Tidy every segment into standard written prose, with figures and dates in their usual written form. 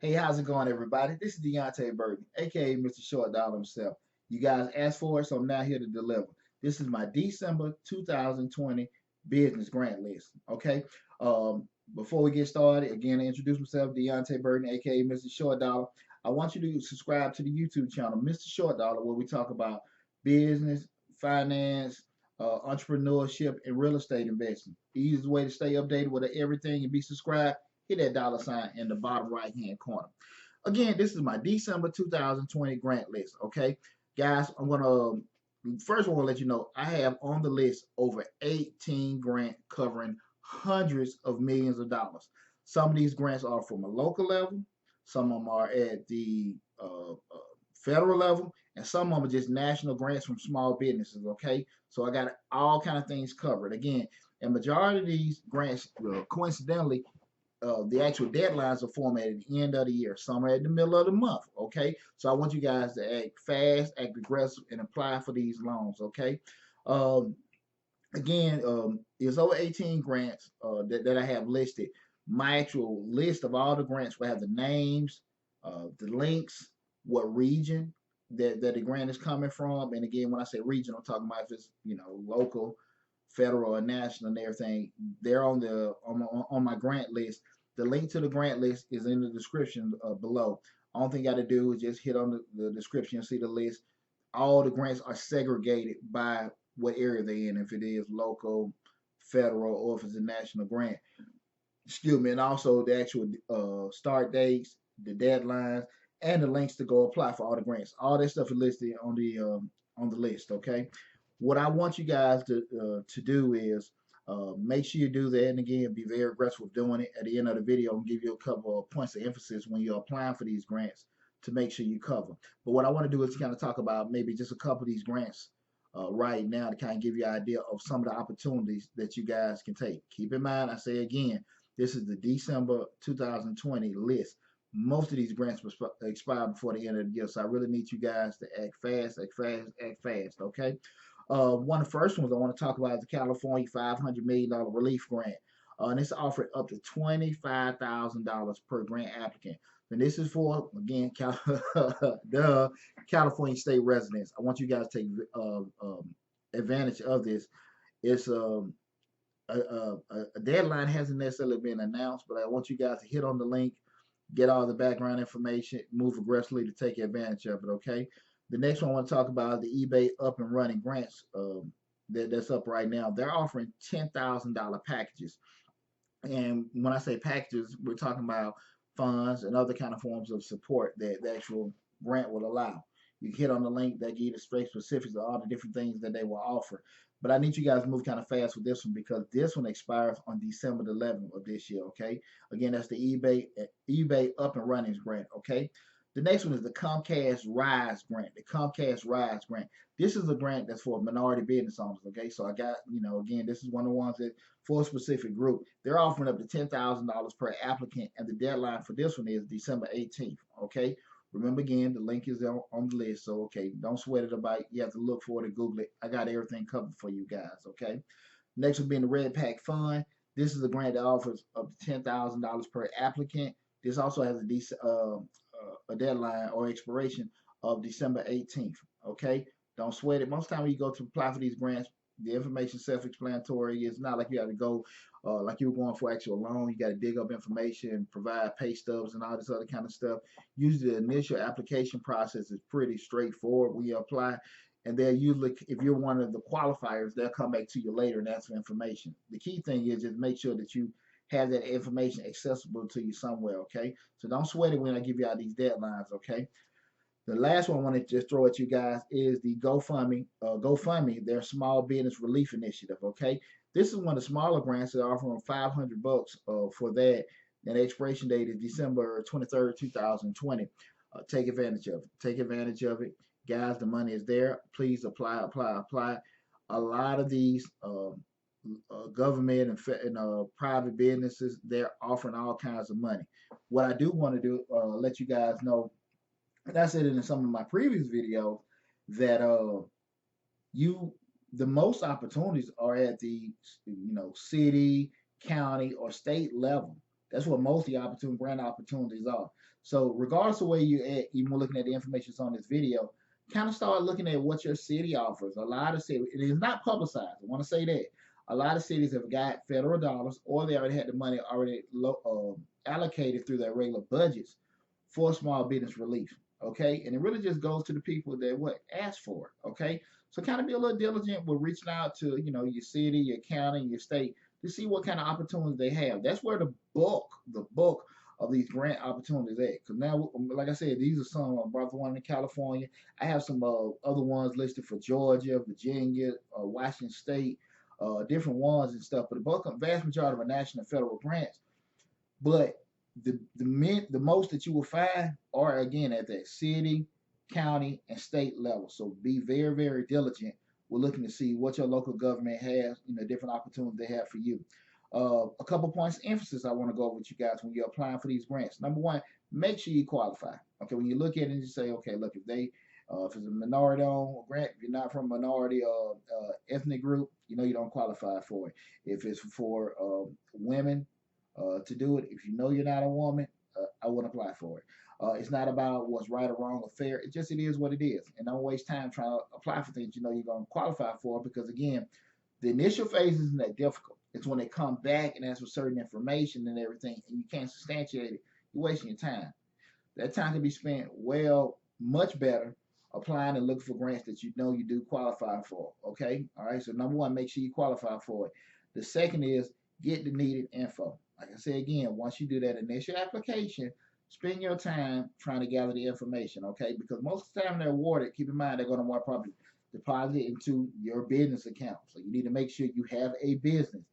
Hey, how's it going, everybody? This is Deonte Burden, aka Mr. Short Dollar himself. You guys asked for it, so I'm now here to deliver. This is my December 2020 business grant list. Okay. Before we get started, again, I introduce myself, Deonte Burden, aka Mr. Short Dollar. I want you to subscribe to the YouTube channel, Mr. Short Dollar, where we talk about business, finance, entrepreneurship, and real estate investing. Easiest way to stay updated with everything and be subscribed, hit that dollar sign in the bottom right hand corner. Again, this is my December 2020 grant list. Okay, guys, I'm gonna first want to let you know I have on the list over 18 grants covering hundreds of millions of dollars. Some of these grants are from a local level, some of them are at the federal level, and some of them are just national grants from small businesses. Okay, so I got all kind of things covered. Again, and majority of these grants, coincidentally, the actual deadlines are formatted at the end of the year. Some are at the middle of the month. Okay, so I want you guys to act fast, act aggressive, and apply for these loans. Okay, um, again, there's over 18 grants that I have listed. My actual list of all the grants will have the names, the links, what region that the grant is coming from, and again, when I say region, I'm talking about if it's local, federal, or national, and everything. They're on my grant list. The link to the grant list is in the description below. Only thing you got to do is just hit on the description and see the list. All the grants are segregated by what area they're in, if it is local, federal, or if it's a national grant. Excuse me, and also the actual start dates, the deadlines, and the links to go apply for all the grants. All that stuff is listed on the list. Okay, what I want you guys to do is make sure you do that, and again, be very aggressive with doing it. At the end of the video, I'm gonna give you a couple of points of emphasis when you're applying for these grants to make sure you cover. But what I want to do is kind of talk about maybe just a couple of these grants right now to kind of give you an idea of some of the opportunities that you guys can take. Keep in mind, I say again, this is the December 2020 list. Most of these grants will expire before the end of the year, so I really need you guys to act fast, act fast, act fast. Okay. One of the first ones I want to talk about is the California $500 million relief grant. And it's offered up to $25,000 per grant applicant. And this is for, again, the California state residents. I want you guys to take advantage of this. It's a deadline hasn't necessarily been announced, but I want you guys to hit on the link, get all the background information, move aggressively to take advantage of it. Okay. The next one I want to talk about is the eBay up and running grants that's up right now. They're offering $10,000 packages, and when I say packages, we're talking about funds and other kind of forms of support that the actual grant will allow. You hit on the link that give you the straight specifics of all the different things that they will offer. But I need you guys to move kind of fast with this one because this one expires on December the 11th of this year. Okay. Again, that's the eBay up and running grant. Okay. The next one is the Comcast Rise grant. The Comcast Rise grant. This is a grant that's for minority business owners. Okay. So I got, again, this is one of the ones that for a specific group. They're offering up to $10,000 per applicant, and the deadline for this one is December 18th. Okay. Remember again, the link is on the list. So, okay, don't sweat it about it. You have to look for it and Google it. I got everything covered for you guys. Okay. Next will be in the Red Pack Fund. This is a grant that offers up to $10,000 per applicant. This also has a deadline or expiration of December 18th. Okay. Don't sweat it. Most time when you go to apply for these grants, the information self-explanatory. It's not like you have to go like you were going for actual loan. You got to dig up information, provide pay stubs, and all this other kind of stuff. Usually, the initial application process is pretty straightforward when you apply, and they'll usually, if you're one of the qualifiers, they'll come back to you later and ask for information. The key thing is just make sure that you have that information accessible to you somewhere. Okay, so don't sweat it when I give you all these deadlines. Okay. The last one I want to just throw at you guys is the Gofundme, their small business relief initiative. Okay, this is one of the smaller grants that are offering $500 for that. And the expiration date is December 23rd, 2020. Take advantage of it. Take advantage of it, guys. The money is there. Please apply, apply, apply. A lot of these government and private businesses, they're offering all kinds of money. What I do want to do, let you guys know, and I said it in some of my previous videos, that you the most opportunities are at the city, county, or state level. That's what most of the opportunity grant opportunities are. So regardless of where you're at, even when looking at the information that's on this video, kind of start looking at what your city offers. A lot of cities, it is not publicized. I want to say that. A lot of cities have got federal dollars, or they already had the money already allocated through their regular budgets for small business relief. Okay, and it really just goes to the people that what ask for it. Okay, so kind of be a little diligent with reaching out to your city, your county, your state to see what kind of opportunities they have. That's where the bulk of these grant opportunities at. Because now, like I said, these are some. I brought the one in California. I have some other ones listed for Georgia, Virginia, Washington State, different ones and stuff. But vast majority of our national and federal grants. But the most that you will find are again at that city, county, and state level. So be very, very diligent. We're looking to see what your local government has, different opportunities they have for you. A couple points of emphasis I want to go over with you guys when you're applying for these grants. Number one, make sure you qualify. Okay, when you look at it and you say, okay, look, if it's a minority-owned grant, if you're not from a minority ethnic group, you don't qualify for it. If it's for women to do it, if you're not a woman, I wouldn't apply for it. It's not about what's right or wrong or fair. It is what it is. And don't waste time trying to apply for things you're going to qualify for, because again, the initial phase isn't that difficult. It's when they come back and ask for certain information and everything, and you can't substantiate it, you're wasting your time. That time can be spent much better applying and looking for grants that you do qualify for. Okay? All right. So number one, make sure you qualify for it. The second is get the needed info. Like I said again, once you do that initial application, spend your time trying to gather the information, okay? Because most of the time they're awarded, keep in mind they're going to want probably deposit it into your business account. So you need to make sure you have a business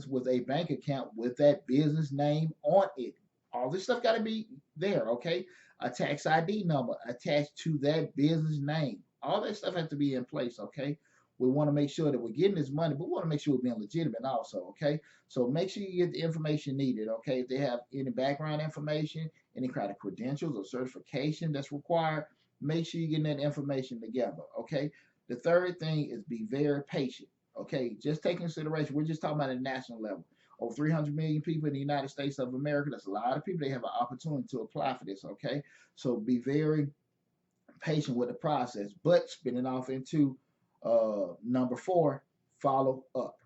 with a bank account with that business name on it. All this stuff got to be there, okay? A tax ID number attached to that business name. All that stuff has to be in place, okay? We want to make sure that we're getting this money, but we want to make sure we're being legitimate also, okay? So make sure you get the information needed, okay? If they have any background information, any kind of credentials or certification that's required, make sure you're getting that information together, okay? The third thing is be very patient, okay? Just take consideration, we're just talking about at a national level. Over 300 million people in the United States of America, that's a lot of people. They have an opportunity to apply for this, okay? So be very patient with the process, but spinning off into number 4, follow up.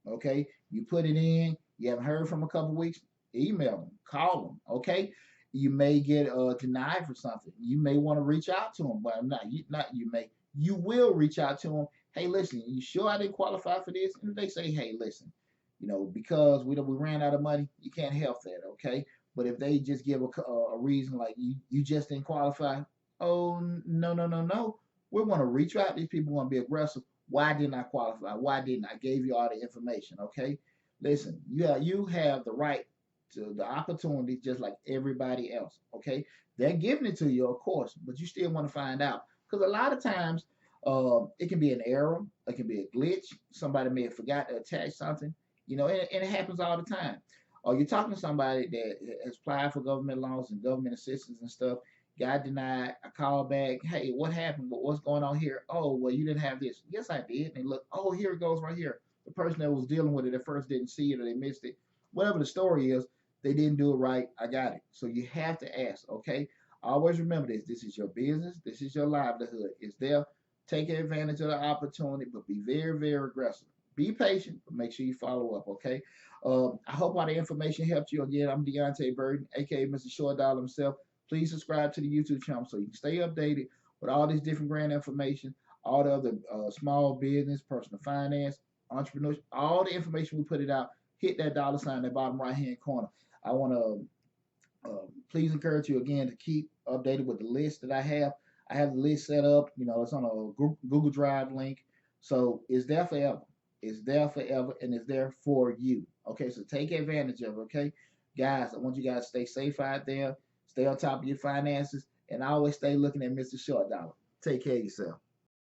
Okay, you put it in, you haven't heard from a couple weeks, email them, call them. Okay, you may get denied for something. You may want to reach out to them, but you will reach out to them. Hey, listen, you sure I didn't qualify for this? And if they say, hey, listen, because we ran out of money, you can't help that. Okay, but if they just give a reason like you just didn't qualify, oh no. We want to reach out. These people want to be aggressive. Why didn't I qualify? Why didn't I? Gave you all the information, okay? Listen, you have the right to the opportunity just like everybody else, okay? They're giving it to you, of course, but you still want to find out. Because a lot of times it can be an error. It can be a glitch. Somebody may have forgot to attach something, and it happens all the time. Or you're talking to somebody that has applied for government loans and government assistance and stuff, got denied. I called back. Hey, what happened? What's going on here? Oh, well, you didn't have this. Yes, I did. And they look, oh, here it goes right here. The person that was dealing with it at first didn't see it or they missed it. Whatever the story is, they didn't do it right. I got it. So you have to ask, okay? Always remember this. This is your business. This is your livelihood. It's there. Take advantage of the opportunity, but be very, very aggressive. Be patient, but make sure you follow up, okay? I hope all the information helped you. Again, I'm Deonte Burden, a.k.a. Mr. Short Dollar himself. Please subscribe to the YouTube channel so you can stay updated with all these different grant information, all the other small business, personal finance, entrepreneurship, all the information we put it out. Hit that dollar sign in the bottom right-hand corner. I want to please encourage you again to keep updated with the list that I have. I have the list set up. It's on a Google Drive link. So it's there forever. It's there forever, and it's there for you. Okay, so take advantage of it, okay? Guys, I want you guys to stay safe out there. Stay on top of your finances, and always stay looking at Mr. Short Dollar. Take care of yourself.